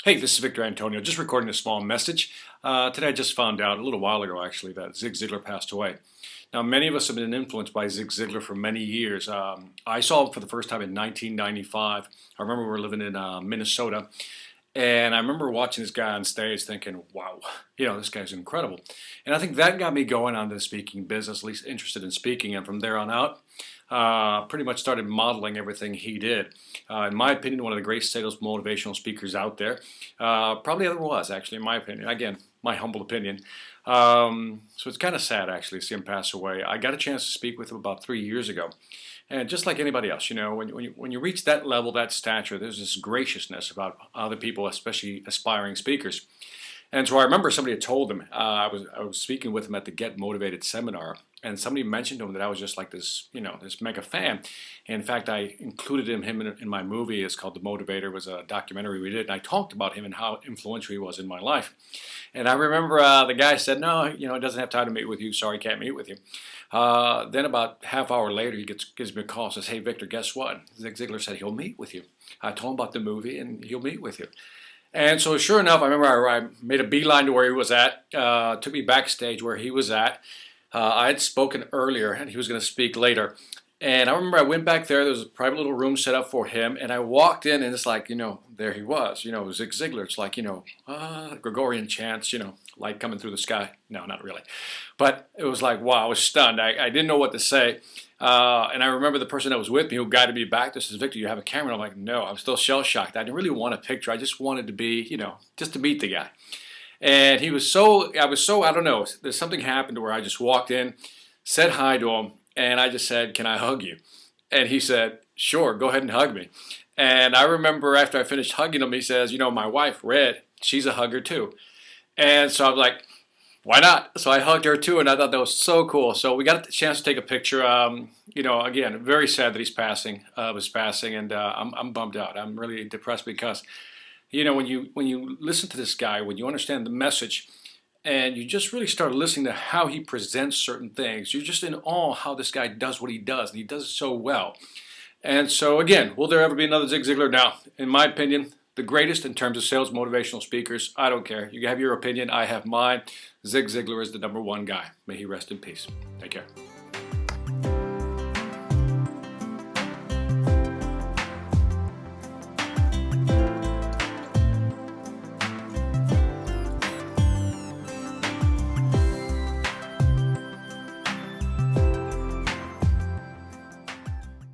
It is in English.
Hey, this is Victor Antonio, just recording a small message. Today I just found out, a little while ago actually, that Zig Ziglar passed away. Now, many of us have been influenced by Zig Ziglar for many years. I saw him for the first time in 1995. I remember we were living in Minnesota, and I remember watching this guy on stage thinking, wow, this guy's incredible. And I think that got me going on the speaking business, at least interested in speaking. And from there on out, pretty much started modeling everything he did. In my opinion, one of the great sales motivational speakers out there. Probably ever was, actually, in my opinion. Again, my humble opinion. So it's kind of sad, actually, to see him pass away. I got a chance to speak with him about 3 years ago. And just like anybody else, when you reach that level, that stature, there's this graciousness about other people, especially aspiring speakers. And so I remember somebody had told him, I was speaking with him at the Get Motivated seminar, and somebody mentioned to him that I was just like this, this mega fan. And in fact, I included him in my movie. It's called The Motivator. It was a documentary we did, and I talked about him and how influential he was in my life. And I remember the guy said, no, he doesn't have time to meet with you. Sorry, can't meet with you. Then about half hour later, he gives me a call and says, hey, Victor, guess what? Zig Ziglar said he'll meet with you. I told him about the movie, and he'll meet with you. And so sure enough, I remember I made a beeline to where he was at, took me backstage where he was at. I had spoken earlier, and he was going to speak later. And I remember I went back there was a private little room set up for him, and I walked in, and it's like, there he was, Zig Ziglar. It's like, Gregorian chants, light coming through the sky. No, not really. But it was like, wow, I was stunned. I didn't know what to say. And I remember the person that was with me who guided me back there says, Victor, you have a camera? And I'm like, no, I'm still shell-shocked. I didn't really want a picture. I just wanted to be, just to meet the guy. And I don't know, there's something happened where I just walked in, said hi to him, and I just said, can I hug you? And he said, sure, go ahead and hug me. And I remember after I finished hugging him, he says, my wife, Red, she's a hugger too. And so I'm like, why not? So I hugged her too, and I thought that was so cool. So we got a chance to take a picture. Again, very sad that he's passing, and I'm bummed out. I'm really depressed because, when you listen to this guy, when you understand the message, and you just really start listening to how he presents certain things, you're just in awe how this guy does what he does, and he does it so well. And so again, will there ever be another Zig Ziglar? Now, in my opinion, the greatest in terms of sales motivational speakers. I don't care. You have your opinion. I have mine. Zig Ziglar is the #1 guy. May he rest in peace. Take care.